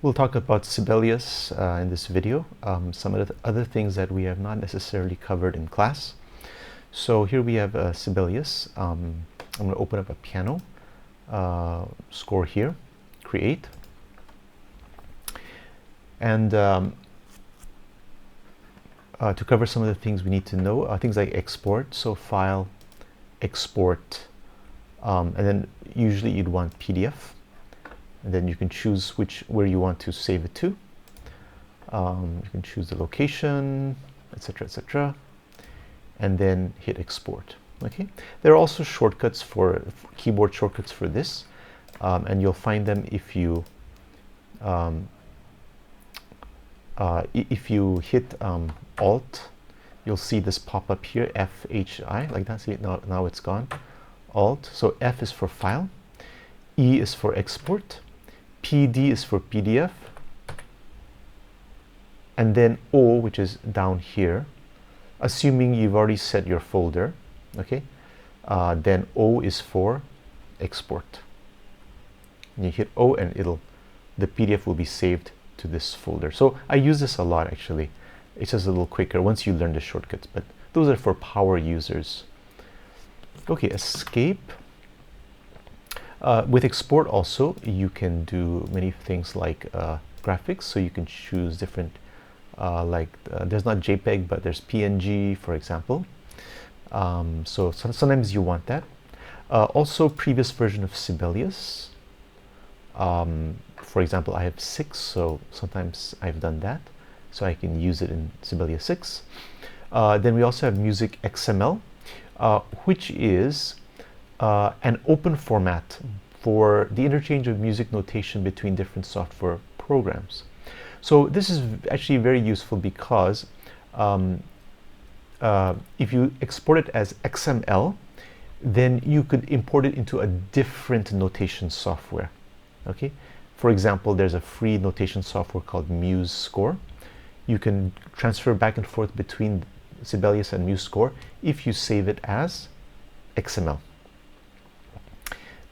We'll talk about Sibelius in this video, some of the other things that we have not necessarily covered in class. So here we have Sibelius. I'm going to open up a piano score here, create. And to cover some of the things we need to know, things like export, so file, export, and then usually you'd want PDF. And then you can choose where you want to save it to. You can choose the location, etc., etc., and then hit export. Okay. There are also shortcuts for keyboard shortcuts for this, and you'll find them if you hit Alt. You'll see this pop up here, FHI, like that. See, now it's gone. Alt. So F is for file, E is for export, PD is for PDF, and then O, which is down here, assuming you've already set your folder, okay, then O is for export. And you hit O and the PDF will be saved to this folder. So I use this a lot actually. It's just a little quicker once you learn the shortcuts, but those are for power users. Okay, escape. With export also, you can do many things like graphics, so you can choose different, there's not JPEG, but there's PNG, for example. So sometimes you want that. Also, previous version of Sibelius. For example, I have 6, so sometimes I've done that. So I can use it in Sibelius 6. Then we also have music XML, which is an open format for the interchange of music notation between different software programs. So this is actually very useful because if you export it as XML, then you could import it into a different notation software. Okay, for example, there's a free notation software called MuseScore. You can transfer back and forth between Sibelius and MuseScore if you save it as XML.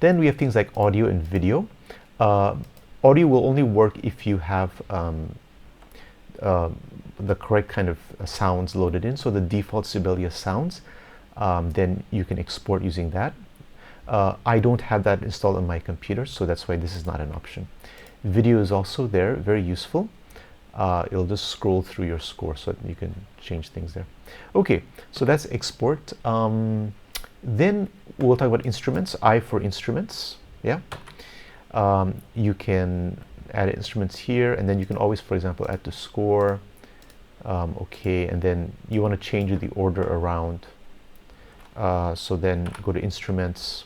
Then we have things like audio and video. Audio will only work if you have the correct kind of sounds loaded in. So the default Sibelius sounds, then you can export using that. I don't have that installed on my computer, so that's why this is not an option. Video is also there, very useful. It'll just scroll through your score so that you can change things there. Okay, so that's export. Then we'll talk about instruments. I for instruments. Yeah. You can add instruments here, and then you can always, for example, add the score. Okay, and then you want to change the order around. So then go to instruments.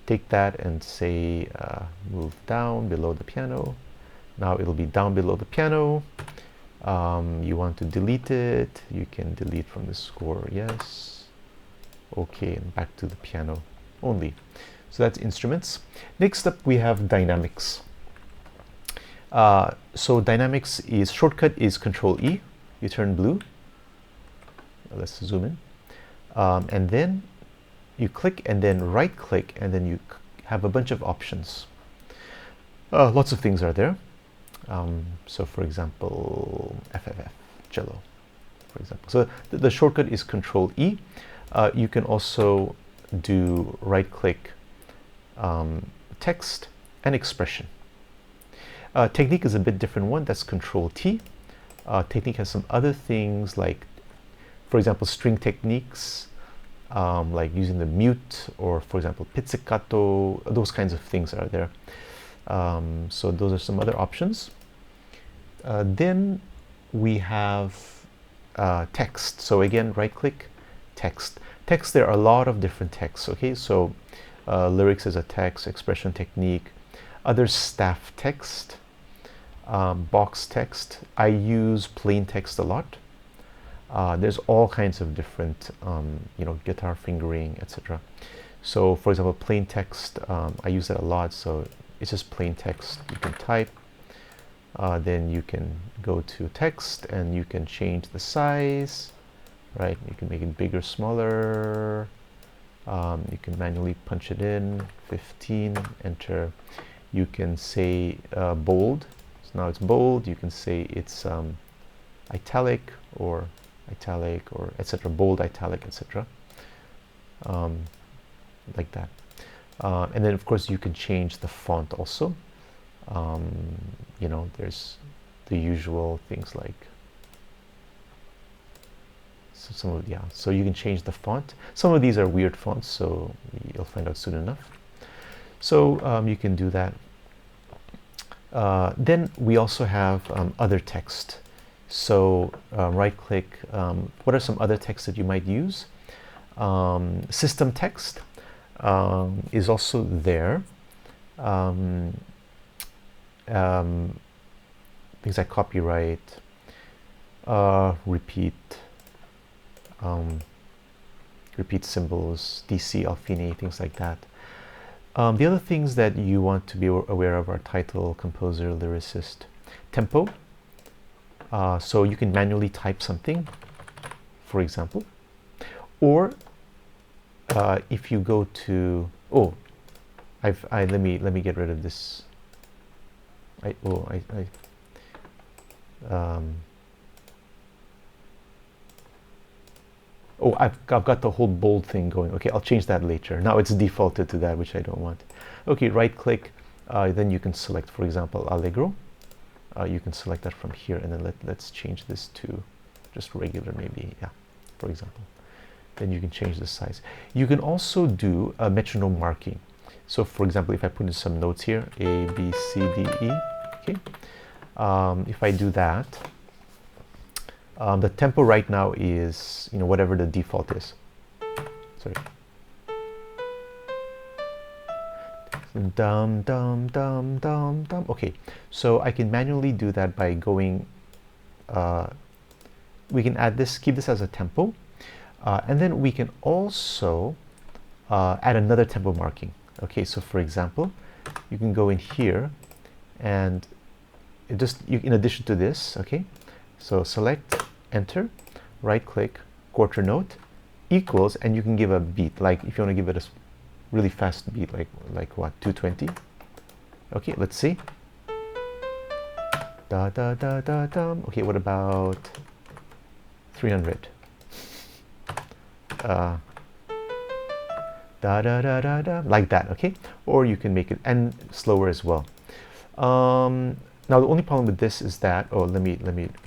Take that and say move down below the piano. Now it'll be down below the piano. You want to delete it. You can delete from the score. Yes. Okay, and back to the piano only. So that's instruments. Next up, we have dynamics. So dynamics is shortcut is CTRL E. You turn blue. Let's zoom in. And then you click and then right click, and then you have a bunch of options. Lots of things are there. So for example, FFF, cello, for example. So the shortcut is CTRL E. You can also do right click, text and expression. Technique is a bit different one. That's CTRL T. Technique has some other things like, for example, string techniques, like using the mute, or for example, pizzicato. Those kinds of things are there. So those are some other options. Then we have text. So again, right click, text. Text, there are a lot of different texts. Okay, so lyrics is a text, expression technique, other staff text, box text. I use plain text a lot. There's all kinds of different, guitar fingering, etc. So for example, plain text, I use that a lot. So it's just plain text. You can type. Then you can go to text and you can change the size, right? You can make it bigger, smaller. You can manually punch it in, 15, enter. You can say bold. So now it's bold. You can say it's italic or etc. Bold, italic, etc. Like that. And then of course you can change the font also. You know, there's the usual things like so you can change the font. Some of these are weird fonts, so you'll find out soon enough. So you can do that. Then we also have other text. So right click, what are some other texts that you might use? System text is also there. Things like copyright, repeat symbols, DC, Alfini, things like that. The other things that you want to be aware of are title, composer, lyricist, tempo. So you can manually type something, for example, or if you go to let me get rid of this. I've got the whole bold thing going. Okay, I'll change that later. Now it's defaulted to that, which I don't want. Okay, right click, then you can select, for example, Allegro. You can select that from here, and then let's change this to just regular, maybe, yeah, for example. Then you can change the size. You can also do a metronome marking. So for example, if I put in some notes here, A, B, C, D, E, okay. If I do that, the tempo right now is, you know, whatever the default is. Sorry. Dum, dum, dum, dum, dum. Okay, so I can manually do that by going, we can add this, keep this as a tempo, and then we can also add another tempo marking. Okay, so for example, you can go in here and in addition to this, okay, so select, enter, right click, quarter note, equals, and you can give a beat, like if you want to give it a really fast beat, like what, 220. Okay, let's see. Da da da da dum. Okay, what about 300? Da da da da da, like that. Okay, or you can make it and slower as well. Now the only problem with this is that, let me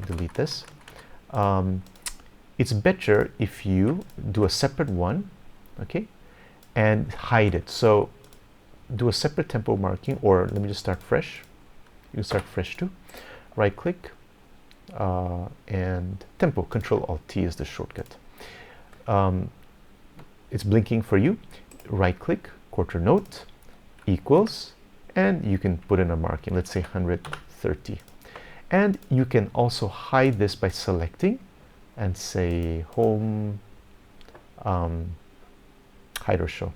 delete this. It's better if you do a separate one, okay, and hide it. So do a separate tempo marking, or let me just start fresh. You can start fresh too. Right click and tempo, Control Alt T is the shortcut. It's blinking for you. Right click, quarter note, equals, and you can put in a marking, let's say 130. And you can also hide this by selecting and say home, hide or show.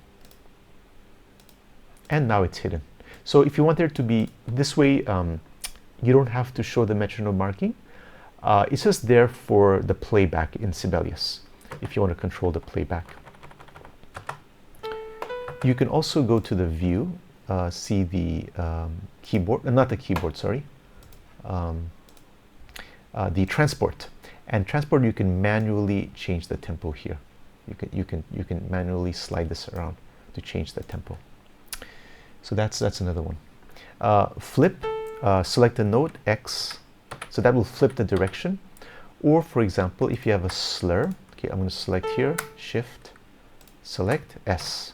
And now it's hidden. So if you want there to be this way, you don't have to show the metronome marking. It's just there for the playback in Sibelius, if you want to control the playback. You can also go to the view, see the keyboard, not the keyboard, sorry, the transport. And transport, you can manually change the tempo here. You can manually slide this around to change the tempo. So that's another one. Flip, select a note X, so that will flip the direction. Or for example, if you have a slur, okay, I'm going to select here, Shift, select S.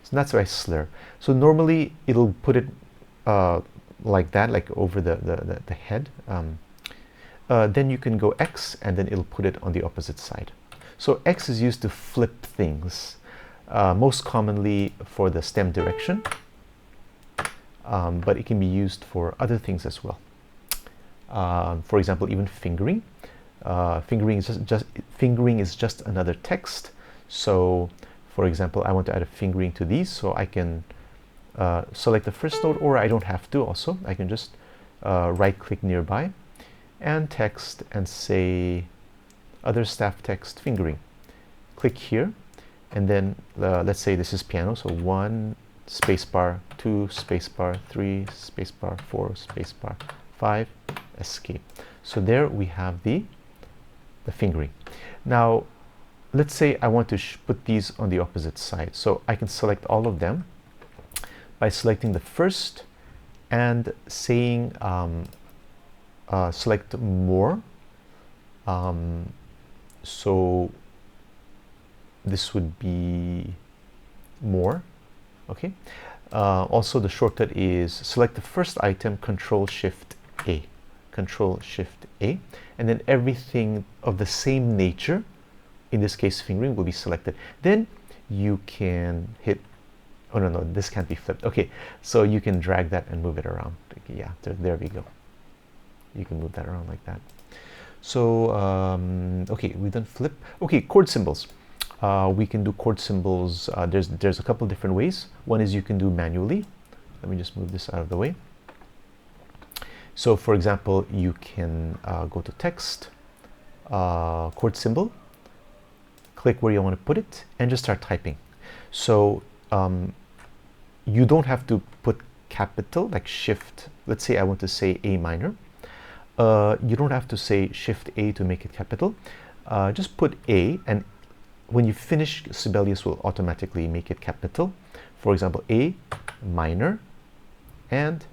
So that's why slur. So normally it'll put it like that, like over the head. Then you can go X, and then it'll put it on the opposite side. So X is used to flip things, most commonly for the stem direction, but it can be used for other things as well. For example, even fingering. Fingering is just another text. So, for example, I want to add a fingering to these, so I can select the first note, or I don't have to. Also, I can just right-click nearby and text and say other staff text fingering. Click here, and then let's say this is piano, so 1, spacebar 2, spacebar 3, spacebar 4, spacebar 5, escape. So there we have the fingering. Now let's say I want to put these on the opposite side. So I can select all of them by selecting the first and saying select more. So this would be more. Okay. Also the shortcut is select the first item, Control Shift A. Control Shift A, and then everything of the same nature, in this case fingering, will be selected. Then you can hit, oh no, this can't be flipped. Okay, so you can drag that and move it around. Okay, yeah, there we go. You can move that around like that. So okay, we've done flip. Okay, chord symbols. We can do chord symbols. There's a couple different ways. One is you can do manually. Let me just move this out of the way. So for example, you can go to text, chord symbol, click where you want to put it, and just start typing. So you don't have to put capital, like Shift. Let's say I want to say A minor. You don't have to say Shift A to make it capital. Just put A, and when you finish, Sibelius will automatically make it capital. For example, A minor, and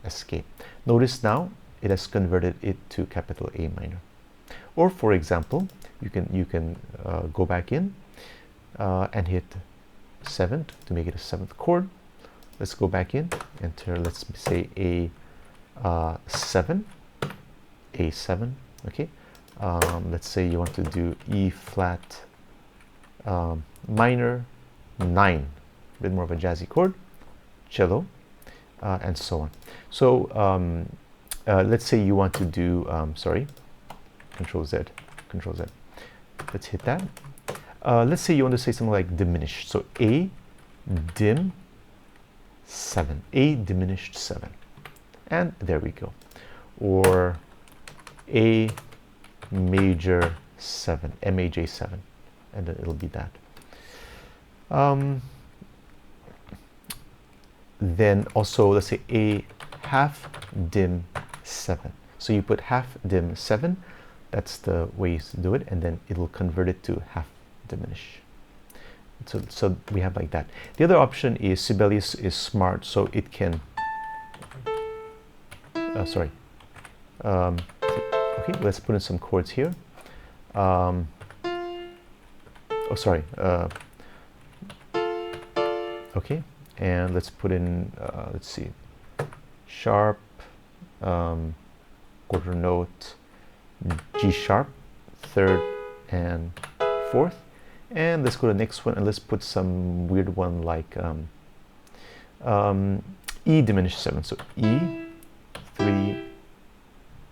escape. Notice now it has converted it to capital A minor. Or for example, you can go back in and hit 7 to make it a 7th chord. Let's go back in, enter, let's say A7, A7, okay. Let's say you want to do E flat minor 9, a bit more of a jazzy chord, cello, and so on. So let's say you want to do, sorry, Control Z, Control Z. Let's hit that. Let's say you want to say something like diminished. So A dim 7, A diminished 7, and there we go. Or A major 7, MAJ 7, and then it'll be that. Then also let's say A half dim 7. So you put half dim 7, that's the way to do it, and then it will convert it to half diminish. So we have like that. The other option is Sibelius is smart, so it can sorry, okay, let's put in some chords here. Oh sorry, okay, and let's put in let's see, sharp, quarter note, G sharp, 3rd and 4th, and let's go to the next one, and let's put some weird one like E diminished 7. So E 3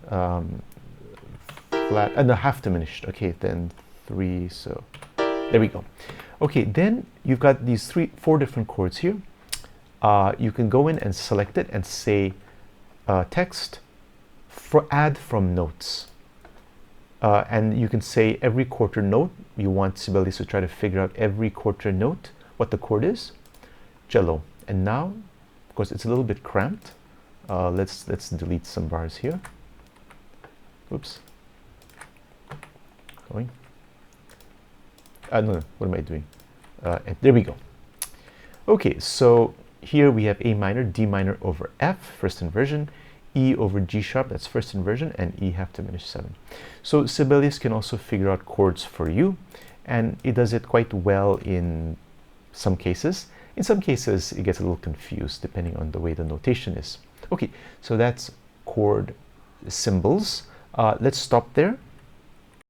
flat, and a half diminished. Okay, then 3. So there we go. Okay, then you've got these 4 different chords here. You can go in and select it and say text for add from notes. And you can say every quarter note. You want Sibelius to try to figure out every quarter note, what the chord is. Cello. And now, of course, it's a little bit cramped. Let's delete some bars here. Oops. Going. No, what am I doing? And there we go. Okay, so here we have A minor, D minor over F, first inversion, E over G sharp, that's first inversion, and E half diminished 7. So Sibelius can also figure out chords for you, and it does it quite well in some cases. In some cases, it gets a little confused depending on the way the notation is. Okay, so that's chord symbols. Let's stop there.